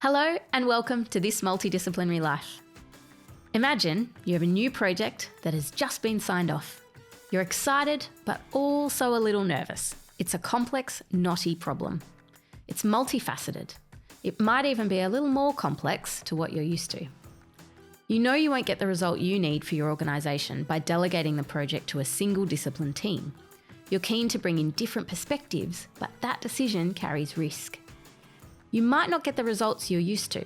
Hello and welcome to This Multidisciplinary Life. Imagine you have a new project that has just been signed off. You're excited, but also a little nervous. It's a complex, knotty problem. It's multifaceted. It might even be a little more complex to what you're used to. You know you won't get the result you need for your organisation by delegating the project to a single discipline team. You're keen to bring in different perspectives, but that decision carries risk. You might not get the results you're used to.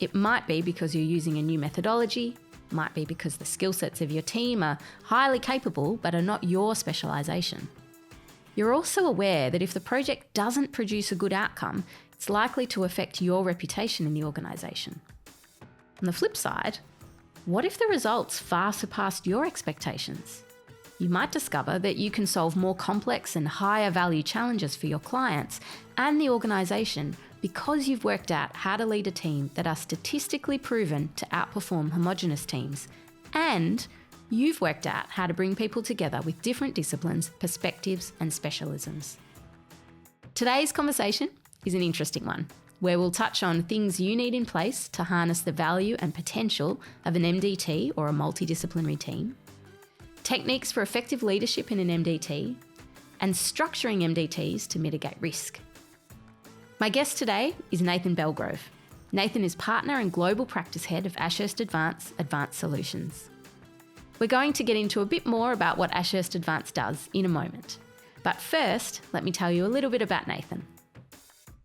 It might be because you're using a new methodology, might be because the skill sets of your team are highly capable but are not your specialisation. You're also aware that if the project doesn't produce a good outcome, it's likely to affect your reputation in the organisation. On the flip side, what if the results far surpassed your expectations? You might discover that you can solve more complex and higher value challenges for your clients and the organisation because you've worked out how to lead a team that are statistically proven to outperform homogenous teams, and you've worked out how to bring people together with different disciplines, perspectives, and specialisms. Today's conversation is an interesting one, where we'll touch on things you need in place to harness the value and potential of an MDT or a multidisciplinary team, techniques for effective leadership in an MDT, and structuring MDTs to mitigate risk. My guest today is Nathan Bellgrove. Nathan is partner and global practice head of Ashurst Advanced Solutions. We're going to get into a bit more about what Ashurst Advanced does in a moment. But first, let me tell you a little bit about Nathan.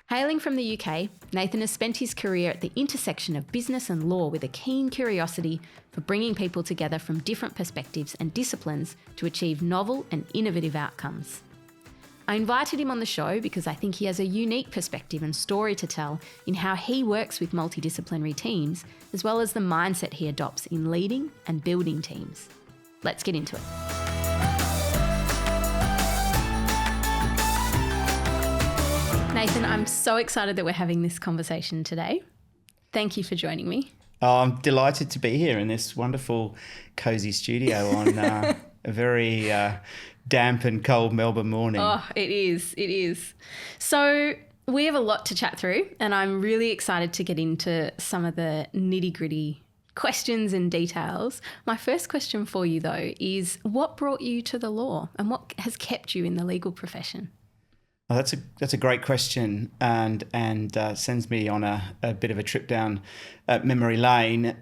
Hailing from the UK, Nathan has spent his career at the intersection of business and law with a keen curiosity for bringing people together from different perspectives and disciplines to achieve novel and innovative outcomes. I invited him on the show because I think he has a unique perspective and story to tell in how he works with multidisciplinary teams, as well as the mindset he adopts in leading and building teams. Let's get into it. Nathan, I'm so excited that we're having this conversation today. Thank you for joining me. Oh, I'm delighted to be here in this wonderful, cosy studio on a very damp and cold Melbourne morning. Oh, it is. So we have a lot to chat through, and I'm really excited to get into some of the nitty-gritty questions and details. My first question for you, though, is what brought you to the law and what has kept you in the legal profession? Oh, that's a great question, and sends me on a bit of a trip down memory lane.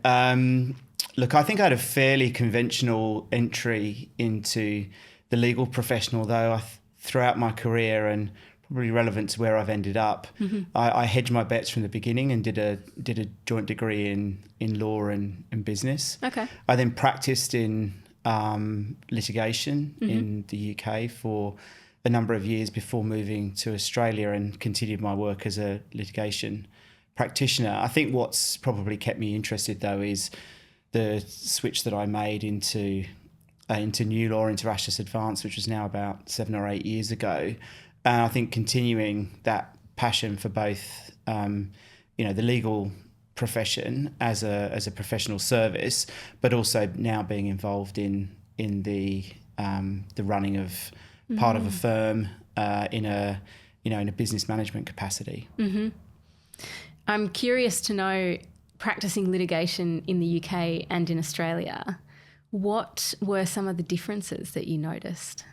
Look, I think I had a fairly conventional entry into the legal profession, although throughout my career, and probably relevant to where I've ended up, I hedged my bets from the beginning and did a joint degree in law and business. Okay. I then practiced in litigation in the UK for a number of years before moving to Australia and continued my work as a litigation practitioner. I think what's probably kept me interested, though, is the switch that I made into new law, into Ashurst Advanced, which was now about 7 or 8 years ago. And I think continuing that passion for both, the legal profession as a professional service, but also now being involved in the running of part of a firm in a business management capacity. Mm-hmm. I'm curious to know, practicing litigation in the UK and in Australia, what were some of the differences that you noticed?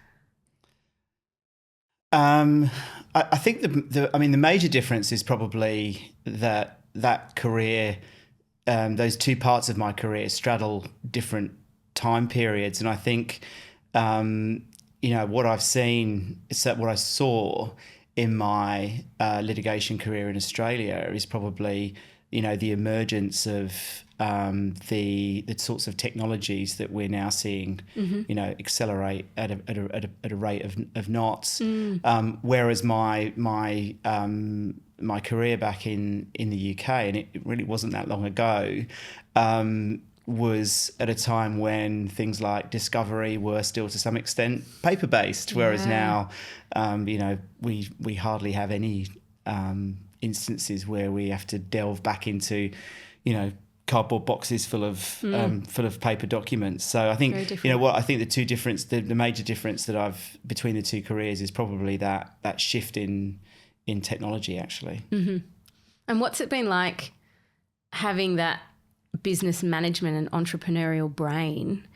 I think the major difference is probably that career, those two parts of my career straddle different time periods, and I think what I've seen is that what I saw in my litigation career in Australia is probably the emergence of the sorts of technologies that we're now seeing, accelerate at a rate of knots. Whereas my career back in the UK, and it really wasn't that long ago, was at a time when things like discovery were still to some extent paper-based, whereas now, we hardly have any instances where we have to delve back into, cardboard boxes full of paper documents. So I think I think the major difference that I've between the two careers is probably that shift in technology, actually. Mm-hmm. And what's it been like having that business management and entrepreneurial brain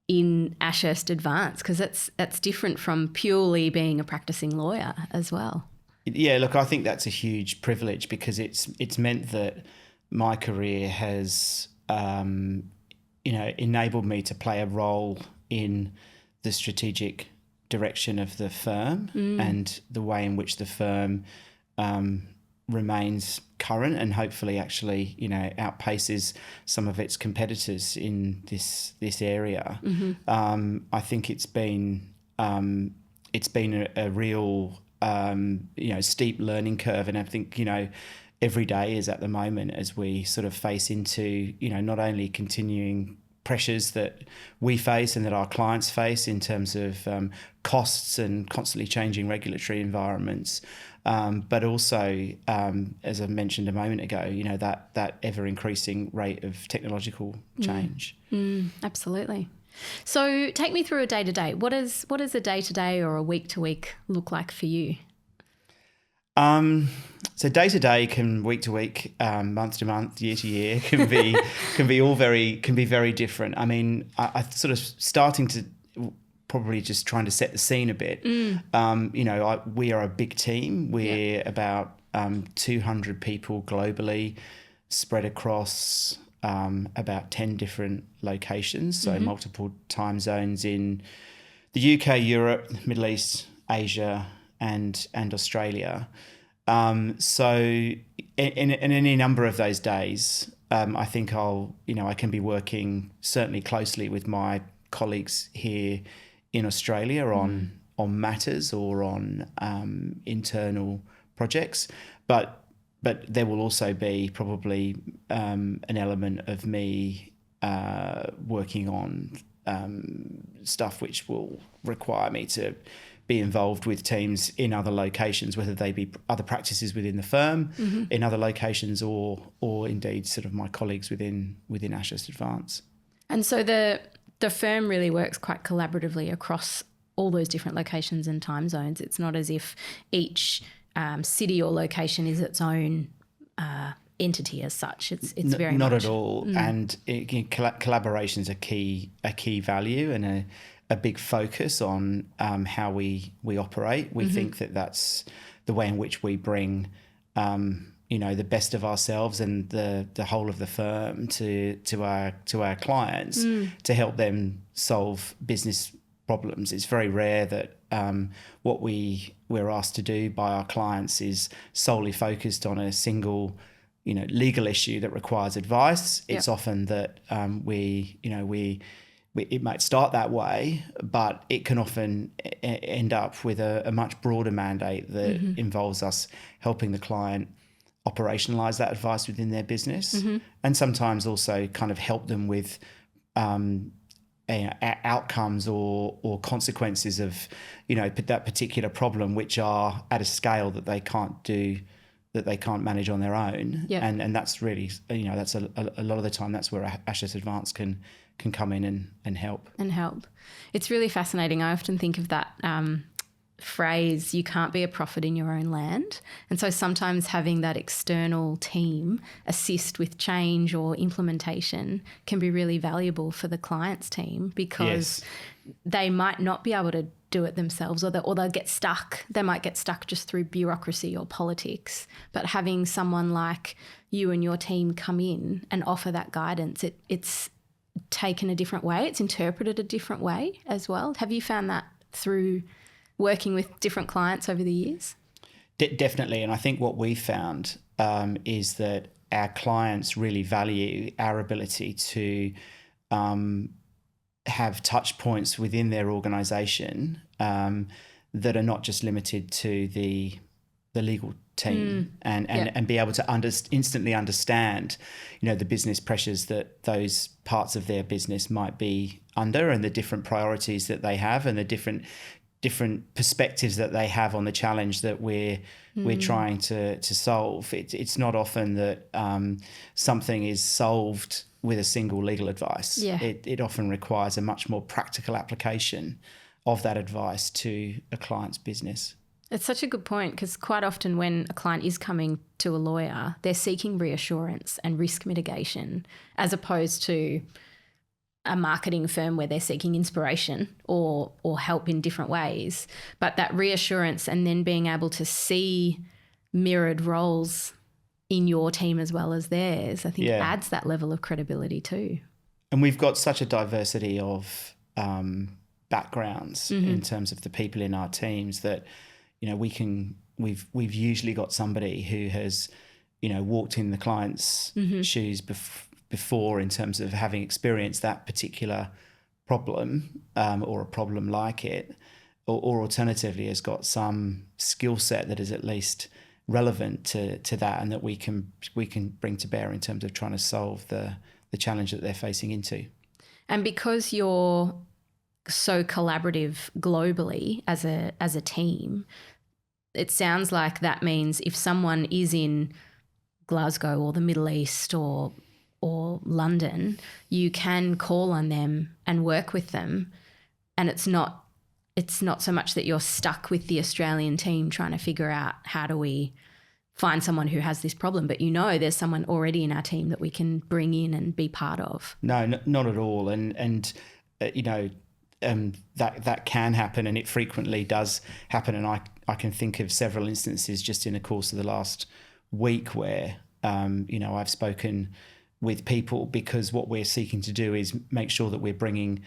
in Ashurst Advance, because that's different from purely being a practicing lawyer as well. Yeah, look, I think that's a huge privilege because it's meant that my career has enabled me to play a role in the strategic direction of the firm and the way in which the firm remains current and hopefully actually outpaces some of its competitors in this area. I think it's been a real steep learning curve, and I think every day is at the moment as we sort of face into not only continuing pressures that we face and that our clients face in terms of costs and constantly changing regulatory environments, but also, as I mentioned a moment ago, that ever increasing rate of technological change. Absolutely. So take me through a day-to-day. What does a day-to-day or a week-to-week look like for you? So day to day can week to week, month to month, year to year can be very different. I mean, I sort of starting to probably just trying to set the scene a bit. We are a big team. We're about 200 people globally, spread across about 10 different locations, so multiple time zones in the UK, Europe, Middle East, Asia, and Australia. So in any number of those days, I think I can be working certainly closely with my colleagues here in Australia on matters or on internal projects, but there will also be probably an element of me working on stuff which will require me to be involved with teams in other locations, whether they be other practices within the firm, in other locations, or indeed sort of my colleagues within Ashurst Advance. And so the firm really works quite collaboratively across all those different locations and time zones. It's not as if each city or location is its own entity as such. It's very not much at all. And collaboration is a key value and a big focus on how we operate. We think that that's the way in which we bring the best of ourselves and the whole of the firm to our clients to help them solve business problems. It's very rare that what we're asked to do by our clients is solely focused on a single legal issue that requires advice. It's often that it might start that way, but it can often end up with a much broader mandate that involves us helping the client operationalize that advice within their business, and sometimes also kind of help them with outcomes or consequences of that particular problem, which are at a scale that they can't manage on their own. And that's really that's a lot of the time that's where Ashurst Advance can come in and help. It's really fascinating. I often think of that phrase, you can't be a prophet in your own land. And so sometimes having that external team assist with change or implementation can be really valuable for the client's team, because they might not be able to do it themselves, or they'll get stuck. They might get stuck just through bureaucracy or politics. But having someone like you and your team come in and offer that guidance, it's taken a different way. It's interpreted a different way as well. Have you found that through working with different clients over the years? Definitely. And I think what we found is that our clients really value our ability to have touch points within their organisation that are not just limited to the legal team and be able to instantly understand, the business pressures that those parts of their business might be under, and the different priorities that they have, and the different perspectives that they have on the challenge that we're trying to solve. It's not often that something is solved with a single legal advice. It often requires a much more practical application of that advice to a client's business. It's such a good point, because quite often when a client is coming to a lawyer, they're seeking reassurance and risk mitigation, as opposed to a marketing firm where they're seeking inspiration or help in different ways. But that reassurance and then being able to see mirrored roles in your team as well as theirs, I think adds that level of credibility too. And we've got such a diversity of backgrounds in terms of the people in our teams that, you know, we've usually got somebody who has, you know, walked in the client's shoes before in terms of having experienced that particular problem or a problem like it, or alternatively has got some skill set that is at least relevant to that, and that we can bring to bear in terms of trying to solve the challenge that they're facing into. And because you're so collaborative globally as a team, it sounds like that means if someone is in Glasgow or the Middle East or London, you can call on them and work with them, and it's not so much that you're stuck with the Australian team trying to figure out how do we find someone who has this problem, but you know there's someone already in our team that we can bring in and be part of. No, not at all. And you know, that can happen, and it frequently does happen. And I can think of several instances just in the course of the last week where, you know, I've spoken with people because what we're seeking to do is make sure that we're bringing,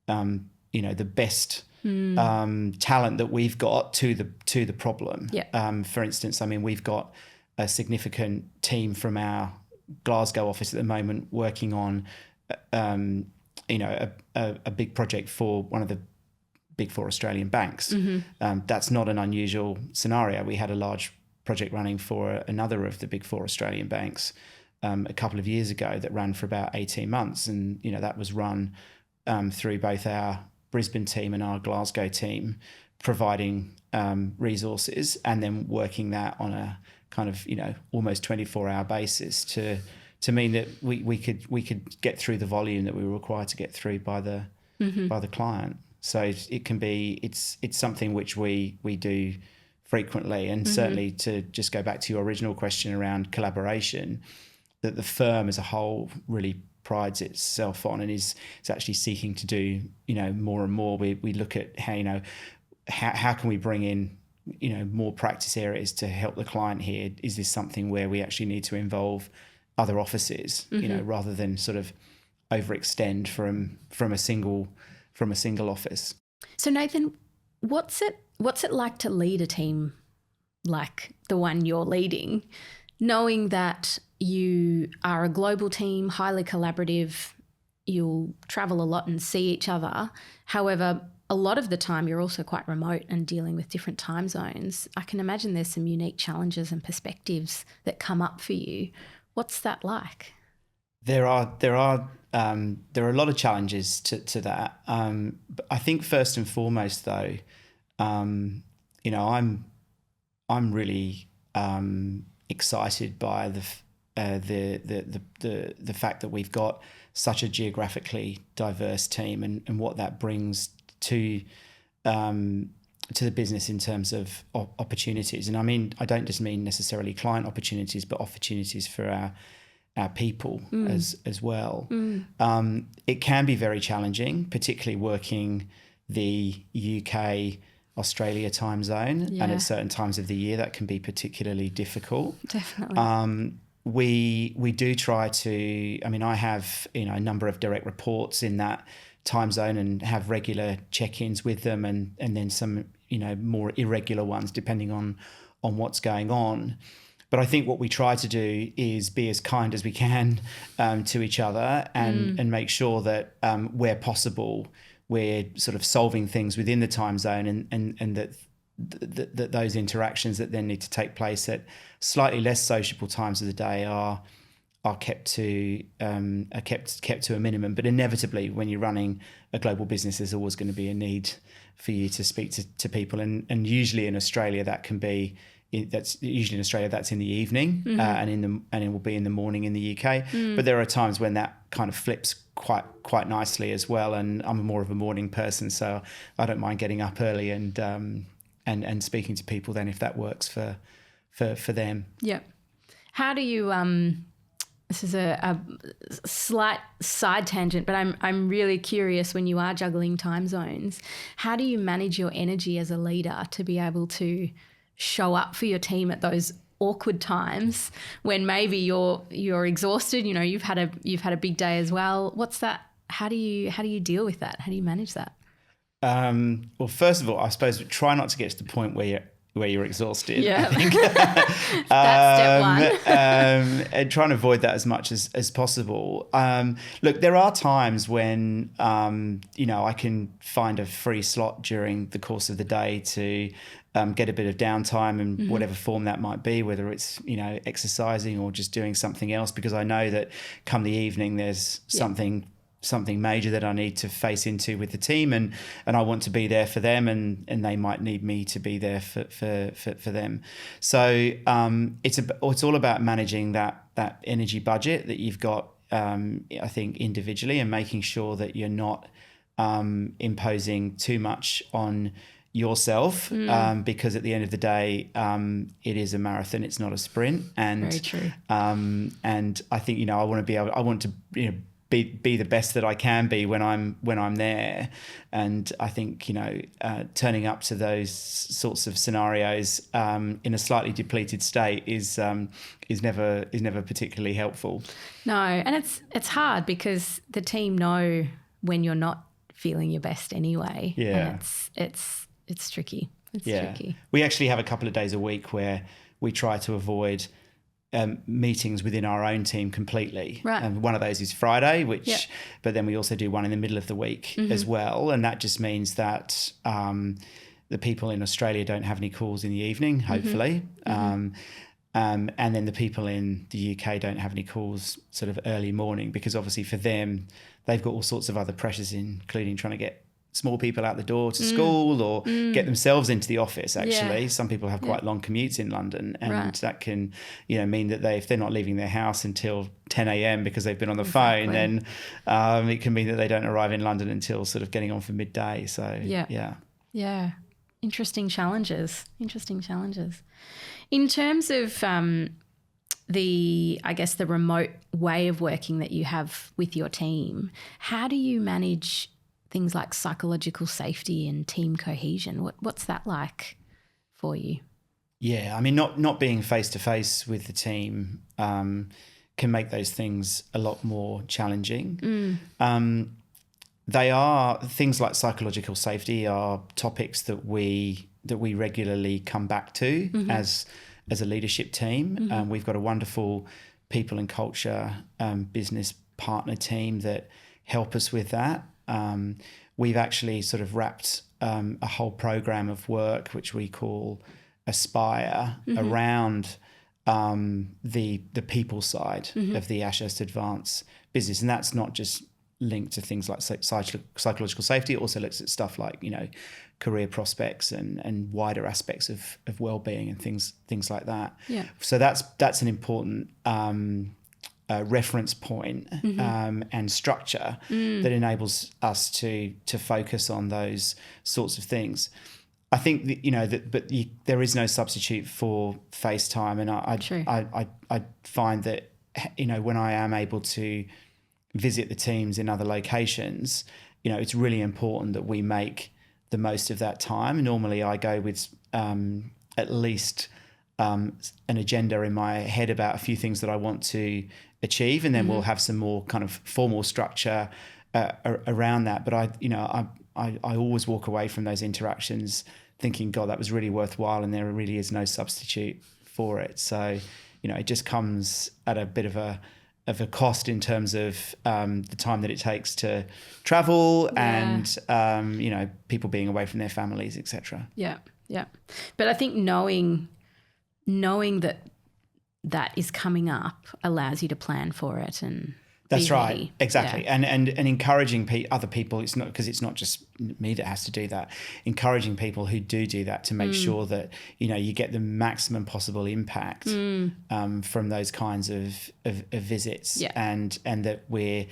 you know, the best talent that we've got to the problem. Yeah. For instance, I mean, we've got a significant team from our Glasgow office at the moment working on, you know, a big project for one of the big four Australian banks. That's not an unusual scenario. We had a large project running for another of the big four Australian banks a couple of years ago that ran for about 18 months. And, you know, that was run through both our Brisbane team and our Glasgow team, providing resources and then working that on a kind of, you know, almost 24-hour basis to mean that we could get through the volume that we were required to get through by the client. So it can be, it's something which we do frequently, and certainly to just go back to your original question around collaboration, that the firm as a whole really prides itself on and is actually seeking to do, you know, more and more. We look at how, you know, how can we bring in, you know, more practice areas to help the client here? Is this something where we actually need to involve other offices, you know, rather than sort of overextend from a single office? So Nathan, what's it like to lead a team like the one you're leading, knowing that you are a global team, highly collaborative, you'll travel a lot and see each other. However, a lot of the time you're also quite remote and dealing with different time zones. I can imagine there's some unique challenges and perspectives that come up for you. What's that like? There are a lot of challenges to that. But I think first and foremost, though, you know, I'm really excited by the fact that we've got such a geographically diverse team and what that brings to the business in terms of opportunities. And I mean, I don't just mean necessarily client opportunities, but opportunities for our people as well. It can be very challenging, particularly working the UK Australia time zone, and at certain times of the year that can be particularly difficult. Definitely. We do try to, I mean, I have, you know, a number of direct reports in that time zone and have regular check-ins with them, and then some, you know, more irregular ones depending on what's going on. But I think what we try to do is be as kind as we can to each other and make sure that where possible we're sort of solving things within the time zone, and that those interactions that then need to take place at slightly less sociable times of the day are kept to a minimum. But inevitably, when you're running a global business, there's always going to be a need for you to speak to people, and usually in Australia that's in the evening, and it will be in the morning in the UK. But there are times when that kind of flips quite nicely as well. And I'm more of a morning person, so I don't mind getting up early and and speaking to people then if that works for them. Yeah. How do you this is a slight side tangent, but I'm really curious, when you are juggling time zones, how do you manage your energy as a leader to be able to show up for your team at those awkward times when maybe you're exhausted, you've had a big day as well? What's that? How do you deal with that? How do you manage that? Well, first of all, I suppose try not to get to the point where you're exhausted. Yeah. I think. That's step one. And try and avoid that as much as possible. Look, there are times when, I can find a free slot during the course of the day to get a bit of downtime in whatever form that might be, whether it's, exercising or just doing something else, because I know that come the evening there's something major that I need to face into with the team, and I want to be there for them, and they might need me to be there for them. So it's all about managing that energy budget that you've got, I think, individually, and making sure that you're not imposing too much on yourself, because at the end of the day, it is a marathon, it's not a sprint. And very true. And I think, I want to be the best that I can be when I'm there. And I think, turning up to those sorts of scenarios in a slightly depleted state is never particularly helpful. No, and it's hard because the team know when you're not feeling your best anyway. Yeah. And it's tricky. It's tricky. We actually have a couple of days a week where we try to avoid meetings within our own team completely. Right. One of those is Friday, but then we also do one in the middle of the week as well. And that just means that the people in Australia don't have any calls in the evening, hopefully. And then the people in the UK don't have any calls sort of early morning, because obviously for them, they've got all sorts of other pressures, including trying to get small people out the door to school or get themselves into the office, actually. Yeah. Some people have quite long commutes in London, and that can, mean that if they're not leaving their house until 10 a.m. because they've been on the phone, then it can mean that they don't arrive in London until sort of getting on for midday. So, Yeah. Interesting challenges. In terms of the remote way of working that you have with your team, how do you manage things like psychological safety and team cohesion? What's that like for you? Yeah, I mean, not being face-to-face with the team can make those things a lot more challenging. They are things like psychological safety are topics that we regularly come back to as a leadership team. We've got a wonderful people and culture business partner team that help us with that. We've actually sort of wrapped a whole program of work, which we call Aspire, around the people side of the Ashurst Advance business. And that's not just linked to things like psychological safety. It also looks at stuff like, career prospects and wider aspects of well-being and things like that. Yeah. So that's an important reference point and structure that enables us to focus on those sorts of things. I think that, there is no substitute for FaceTime, and I find that when I am able to visit the teams in other locations, it's really important that we make the most of that time. Normally, I go with at least an agenda in my head about a few things that I want to achieve, and then we'll have some more kind of formal structure around that. But I always walk away from those interactions thinking, God, that was really worthwhile, and there really is no substitute for it. So, it just comes at a bit of a cost in terms of the time that it takes to travel and people being away from their families, etc. Yeah. But I think knowing that is coming up allows you to plan for it and that's be right, ready. exactly. Yeah. And encouraging other people. It's not because it's not just me that has to do that. Encouraging people who do that to make sure that you get the maximum possible impact from those kinds of visits, and that we're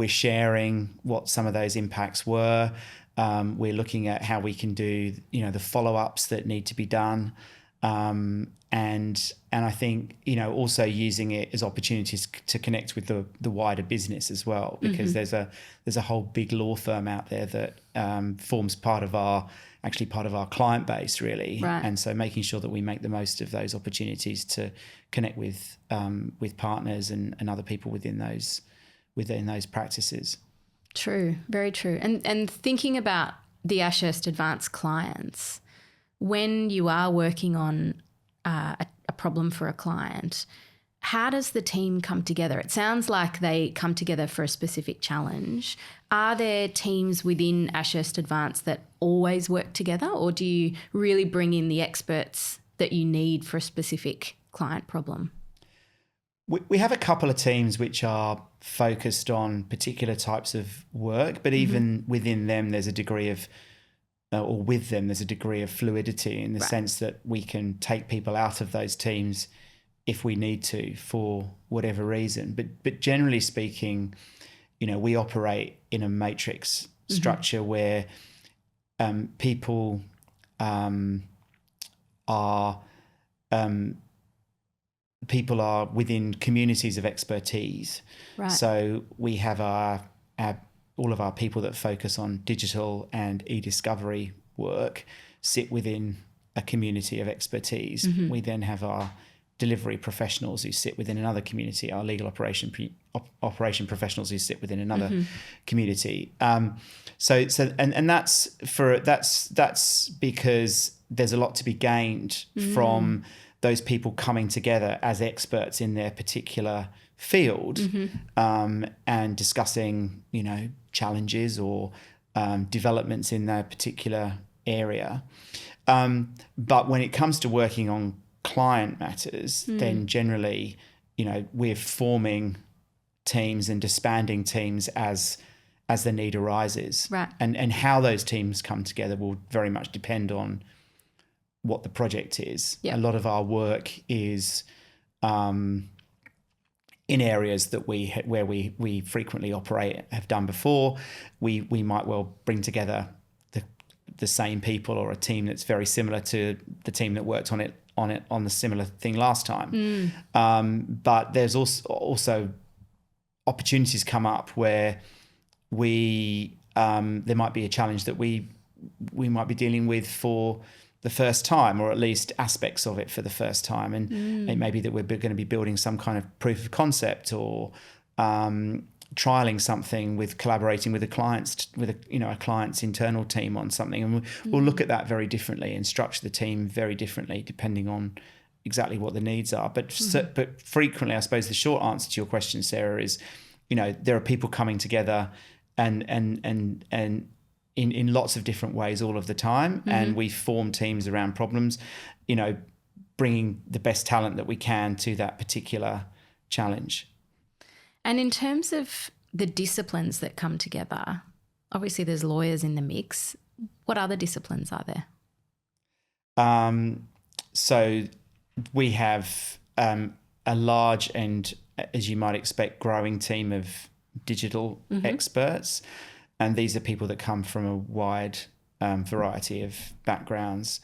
sharing what some of those impacts were, We're looking at how we can do, the follow-ups that need to be done. And I think, also using it as opportunities to connect with the wider business as well, because there's a whole big law firm out there that forms part of our client base, really. Right. And so making sure that we make the most of those opportunities to connect with partners and other people within those practices. True, very true. And thinking about the Ashurst Advanced clients, when you are working on a problem for a client, how does the team come together? It sounds like they come together for a specific challenge. Are there teams within Ashurst Advanced that always work together, or do you really bring in the experts that you need for a specific client problem? We have a couple of teams which are focused on particular types of work, but even within them, there's a degree of fluidity in the sense that we can take people out of those teams if we need to for whatever reason. But generally speaking, we operate in a matrix structure where people are within communities of expertise. Right. So we have all of our people that focus on digital and e-discovery work sit within a community of expertise. We then have our delivery professionals who sit within another community, our legal operation professionals who sit within another community. So that's because there's a lot to be gained from those people coming together as experts in their particular field and discussing, challenges or developments in their particular area. But when it comes to working on client matters, then generally, we're forming teams and disbanding teams as the need arises. Right. And how those teams come together will very much depend on what the project is. Yep. A lot of our work is in areas that where we frequently operate, have done before. We might well bring together the same people or a team that's very similar to the team that worked on the similar thing last time. But there's also opportunities come up where there might be a challenge that we might be dealing with for the first time, or at least aspects of it for the first time. And it may be that we're going to be building some kind of proof of concept or trialing something with collaborating with a client's internal team on something. And we'll look at that very differently and structure the team very differently depending on exactly what the needs are. But frequently, I suppose the short answer to your question, Sarah, is, there are people coming together and in lots of different ways all of the time. And we form teams around problems, bringing the best talent that we can to that particular challenge. And in terms of the disciplines that come together, obviously there's lawyers in the mix. What other disciplines are there? So we have a large and, as you might expect, growing team of digital experts. And these are people that come from a wide variety of backgrounds.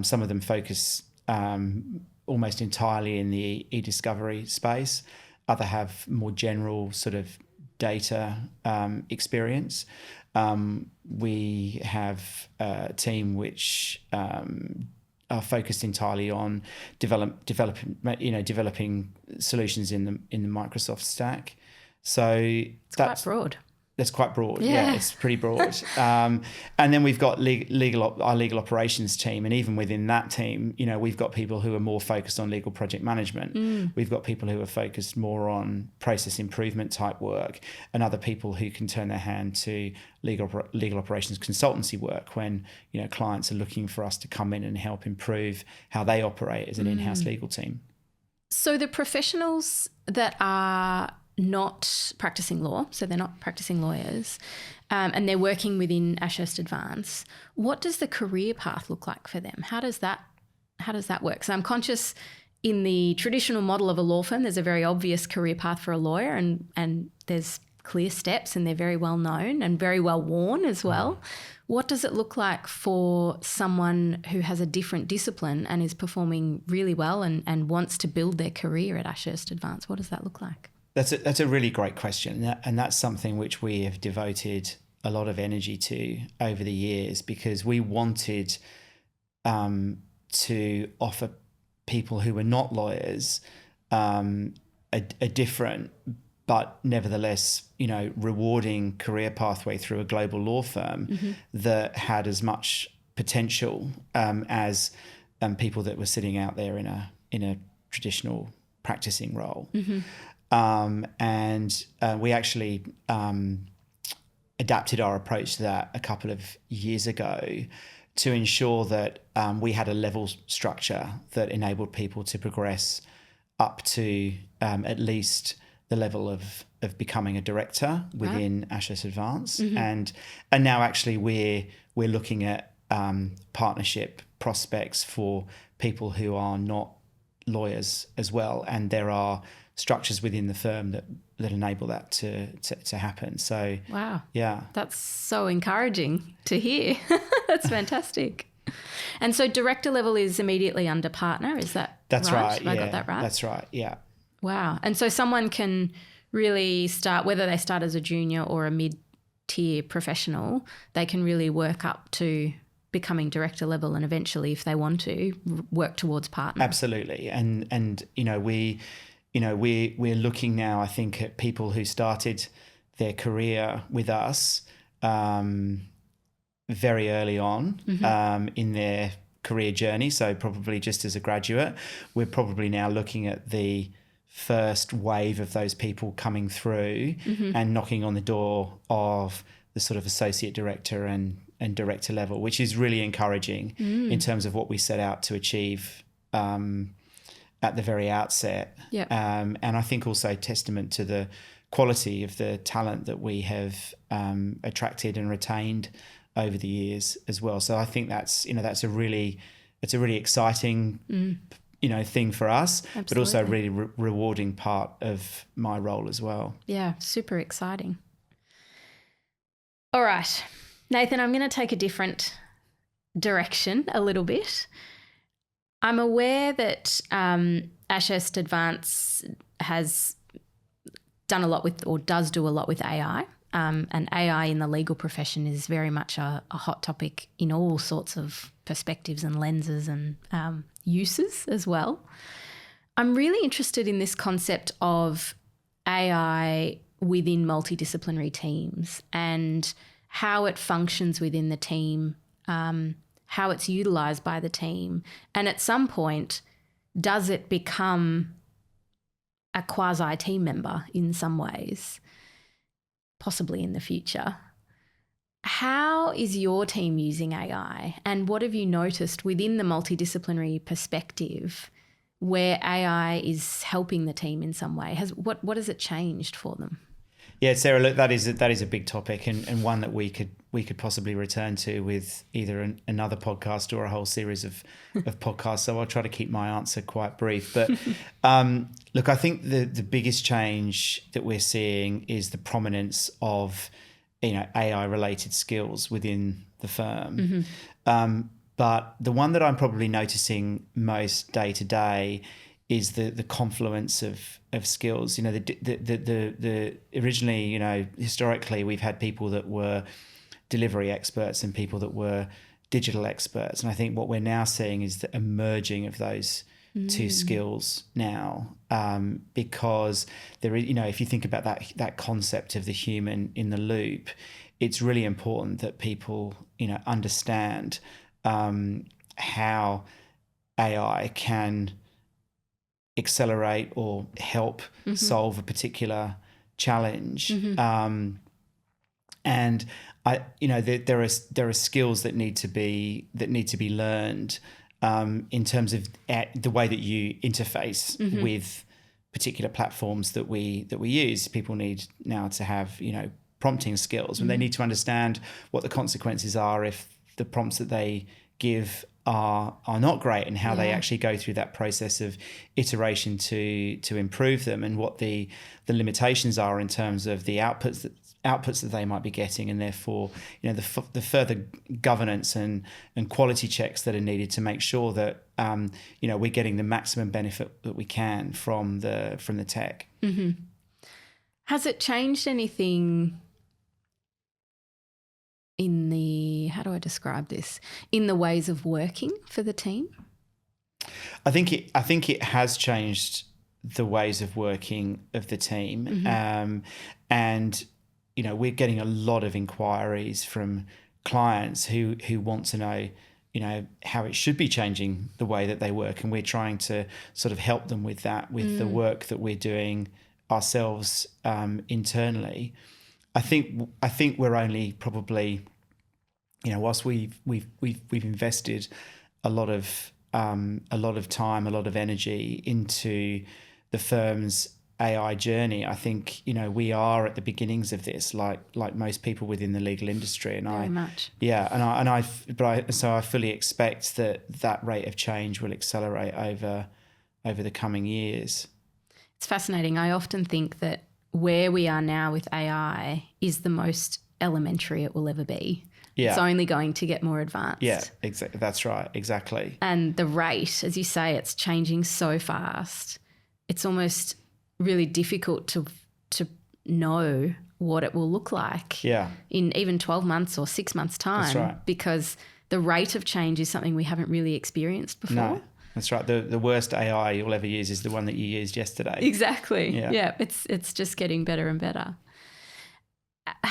Some of them focus almost entirely in the e-discovery space. Other have more general sort of data experience. We have a team which are focused entirely on developing solutions in the Microsoft stack. So that's quite broad. That's quite broad. Yeah, it's pretty broad. And then we've got our legal operations team, and even within that team, we've got people who are more focused on legal project management. We've got people who are focused more on process improvement type work, and other people who can turn their hand to legal operations consultancy work when clients are looking for us to come in and help improve how they operate as an in-house legal team. So the professionals that are not practicing law, so they're not practicing lawyers, and they're working within Ashurst Advance, what does the career path look like for them? How does that work? So I'm conscious in the traditional model of a law firm, there's a very obvious career path for a lawyer, and there's clear steps and they're very well known and very well worn as well. What does it look like for someone who has a different discipline and is performing really well and wants to build their career at Ashurst Advance? What does that look like? That's a really great question, and that's something which we have devoted a lot of energy to over the years, because we wanted to offer people who were not lawyers a different but nevertheless, rewarding career pathway through a global law firm that had as much potential as people that were sitting out there in a traditional practicing role. And we actually adapted our approach to that a couple of years ago to ensure that we had a level structure that enabled people to progress up to at least the level of becoming a director within Ashurst Advance. And now actually we're looking at partnership prospects for people who are not lawyers as well, and there are structures within the firm that enable that to happen. So wow, yeah, that's so encouraging to hear. That's fantastic. And so director level is immediately under partner, is that that's right? Have I got that right? That's right, yeah. Wow. And so someone can really start, whether they start as a junior or a mid-tier professional, they can really work up to becoming director level and eventually, if they want to, work towards partner. Absolutely. And we're looking now, I think, at people who started their career with us very early on in their career journey. So probably just as a graduate, we're probably now looking at the first wave of those people coming through and knocking on the door of the sort of associate director and director level, which is really encouraging in terms of what we set out to achieve at the very outset. Yep. And I think also testament to the quality of the talent that we have attracted and retained over the years as well. So I think that's a really exciting thing for us. Absolutely. But also a really rewarding part of my role as well. Yeah, super exciting. All right, Nathan, I'm going to take a different direction a little bit. I'm aware that Ashurst Advance has done a lot with, or does do a lot with AI. And AI in the legal profession is very much a hot topic in all sorts of perspectives and lenses and uses as well. I'm really interested in this concept of AI within multidisciplinary teams and how it functions within the team, how it's utilised by the team, and at some point, does it become a quasi-team member in some ways? Possibly in the future. How is your team using AI, and what have you noticed within the multidisciplinary perspective where AI is helping the team in some way? What has it changed for them? Yeah, Sarah, look, that is a big topic and one that we could possibly return to with either another podcast or a whole series of podcasts. So I'll try to keep my answer quite brief. But look, I think the biggest change that we're seeing is the prominence of AI related skills within the firm. But the one that I'm probably noticing most day to day is the confluence of skills. The originally, historically we've had people that were delivery experts and people that were digital experts. And I think what we're now seeing is the emerging of those two skills now, because there is, if you think about that concept of the human in the loop, it's really important that people, understand how AI can accelerate or help solve a particular challenge. And there are skills that need to be learned in terms of the way that you interface with particular platforms that we use. People need now to have prompting skills, and they need to understand what the consequences are if the prompts that they give are not great, and how they Yeah. actually go through that process of iteration to improve them, and what the limitations are in terms of the outputs that they might be getting, and therefore, you know, the further governance and quality checks that are needed to make sure that you know, we're getting the maximum benefit that we can from the tech. Mm-hmm. Has it changed anything in the, how do I describe this, in the ways of working for the team? I think it has changed the ways of working of the team, Mm-hmm. and you know, we're getting a lot of inquiries from clients who want to know, you know, how it should be changing the way that they work, and we're trying to sort of help them with that, with the work that we're doing ourselves internally. I think we're only probably, you know, whilst we've invested a lot of time, a lot of energy into the firm's AI journey. I think, you know, we are at the beginnings of this, like most people within the legal industry, and Very much. so I fully expect that rate of change will accelerate over the coming years. It's fascinating. I often think that where we are now with AI is the most elementary it will ever be. Yeah. It's only going to get more advanced. Yeah, exactly. That's right. Exactly. And the rate, as you say, it's changing so fast. It's almost really difficult to know what it will look like in even 12 months or 6 months' time. That's right. Because the rate of change is something we haven't really experienced before. No, that's right. The worst AI you'll ever use is the one that you used yesterday. Exactly. Yeah. It's just getting better and better.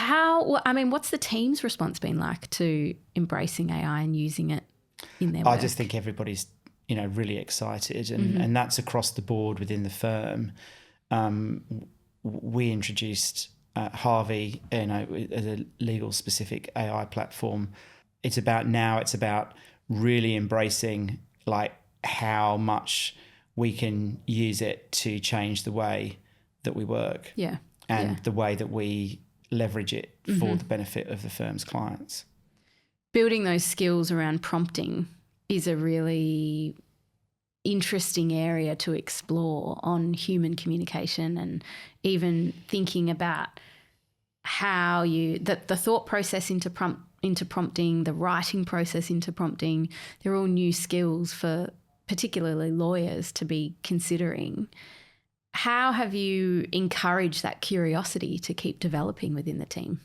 What's the team's response been like to embracing AI and using it in their work? I just think everybody's, you know, really excited, and that's across the board within the firm. We introduced Harvey, you know, as a legal specific AI platform. It's about really embracing like how much we can use it to change the way that we work. Yeah. And the way that we leverage it for the benefit of the firm's clients. Building those skills around prompting is a really interesting area to explore on human communication, and even thinking about how the thought process into prompting, the writing process into prompting, they're all new skills for particularly lawyers to be considering. How have you encouraged that curiosity to keep developing within the team?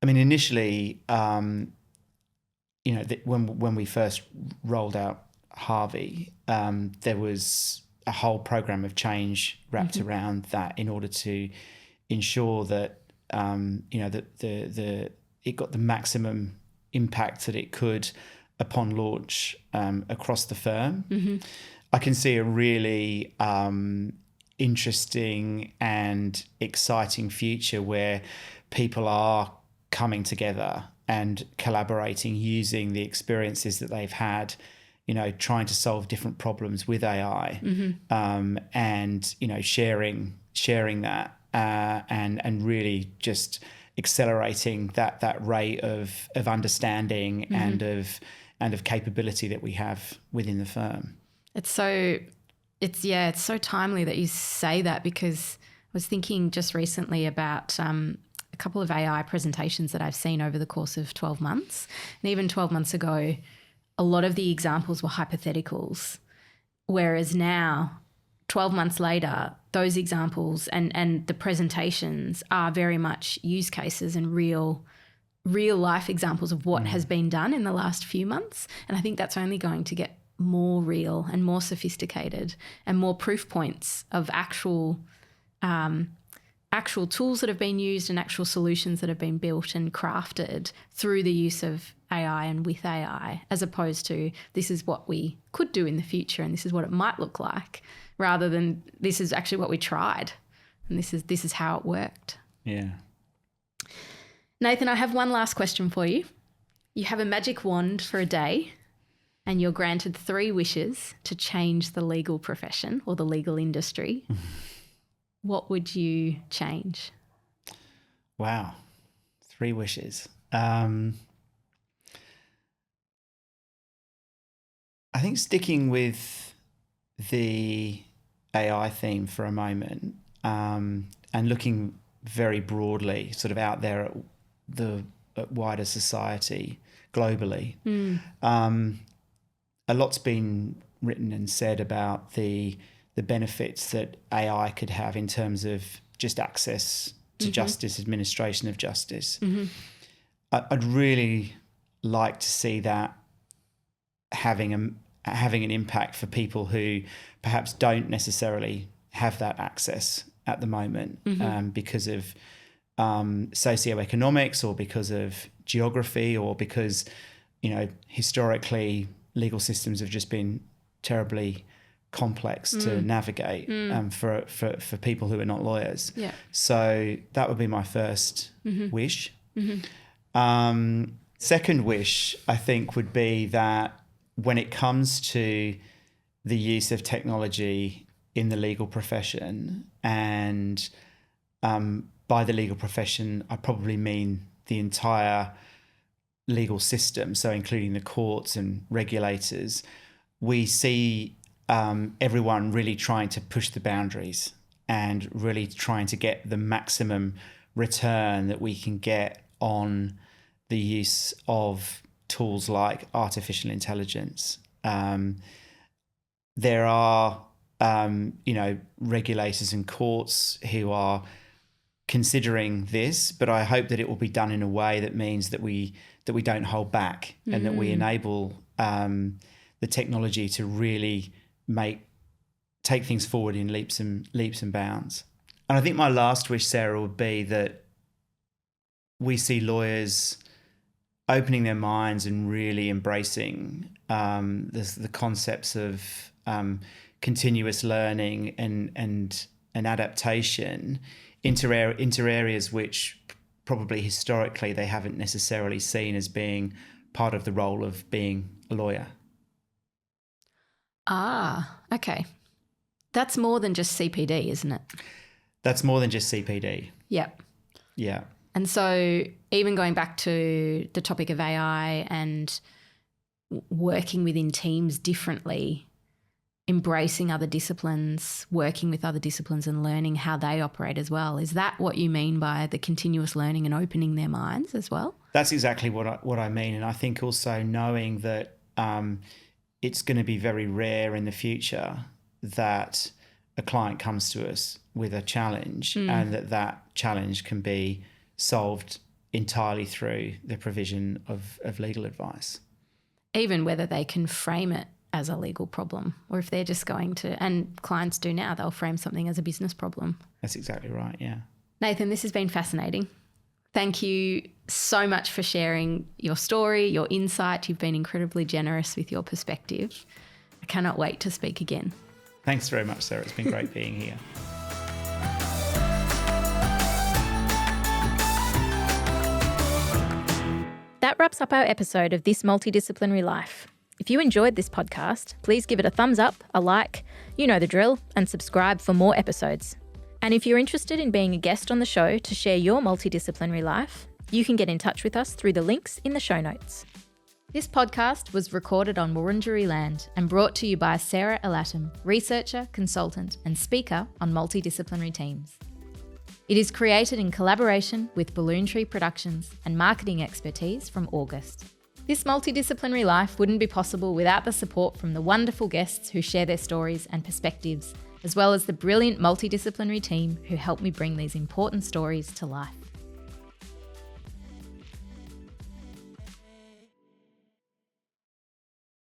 I mean, initially, you know, when we first rolled out Harvey, there was a whole program of change wrapped around that in order to ensure that, you know, that it got the maximum impact that it could upon launch across the firm. I can see a really interesting and exciting future where people are coming together and collaborating, using the experiences that they've had, you know, trying to solve different problems with AI, and, you know, sharing that, and really just accelerating that rate of understanding and of capability that we have within the firm. It's so timely that you say that, because I was thinking just recently about a couple of AI presentations that I've seen over the course of 12 months. And even 12 months ago, a lot of the examples were hypotheticals, whereas now, 12 months later, those examples and the presentations are very much use cases and real life examples of what has been done in the last few months. And I think that's only going to get more real and more sophisticated, and more proof points of actual tools that have been used and actual solutions that have been built and crafted through the use of AI and with AI, as opposed to this is what we could do in the future and this is what it might look like, rather than this is actually what we tried and this is how it worked. Yeah. Nathan, I have one last question for you. You have a magic wand for a day and you're granted 3 wishes to change the legal profession or the legal industry. What would you change? Wow. 3 wishes. I think sticking with the AI theme for a moment, and looking very broadly sort of out there at wider society globally. A lot's been written and said about the benefits that AI could have in terms of just access to justice, administration of justice. I'd really like to see that having an impact for people who perhaps don't necessarily have that access at the moment, because of socioeconomics, or because of geography, or because, historically legal systems have just been terribly complex to navigate for people who are not lawyers. Yeah. So that would be my first wish. Second wish, I think, would be that when it comes to the use of technology in the legal profession, and by the legal profession, I probably mean the entire legal system, so including the courts and regulators, we see everyone really trying to push the boundaries and really trying to get the maximum return that we can get on the use of tools like artificial intelligence. There are, regulators and courts who are considering this, but I hope that it will be done in a way that means that we don't hold back, and that we enable the technology to really take things forward in leaps and bounds. And I think my last wish, Sarah, would be that we see lawyers opening their minds and really embracing the concepts of continuous learning and adaptation into areas which probably historically they haven't necessarily seen as being part of the role of being a lawyer. Ah, okay. That's more than just CPD, isn't it? That's more than just CPD. Yep. Yeah. And so even going back to the topic of AI and working within teams differently, embracing other disciplines, working with other disciplines and learning how they operate as well. Is that what you mean by the continuous learning and opening their minds as well? That's exactly what I mean. And I think also knowing that it's going to be very rare in the future that a client comes to us with a challenge, and that challenge can be solved entirely through the provision of legal advice. Even whether they can frame it as a legal problem, or if they're just going to, and clients do now, they'll frame something as a business problem. That's exactly right, yeah. Nathan, this has been fascinating. Thank you so much for sharing your story, your insight. You've been incredibly generous with your perspective. I cannot wait to speak again. Thanks very much, Sarah. It's been great being here. That wraps up our episode of This Multidisciplinary Life. If you enjoyed this podcast, please give it a thumbs up, a like, you know the drill, and subscribe for more episodes. And if you're interested in being a guest on the show to share your multidisciplinary life, you can get in touch with us through the links in the show notes. This podcast was recorded on Wurundjeri land and brought to you by Sarah El-Atm, researcher, consultant, and speaker on multidisciplinary teams. It is created in collaboration with Balloon Tree Productions and marketing expertise from August. This multidisciplinary life wouldn't be possible without the support from the wonderful guests who share their stories and perspectives, as well as the brilliant multidisciplinary team who help me bring these important stories to life.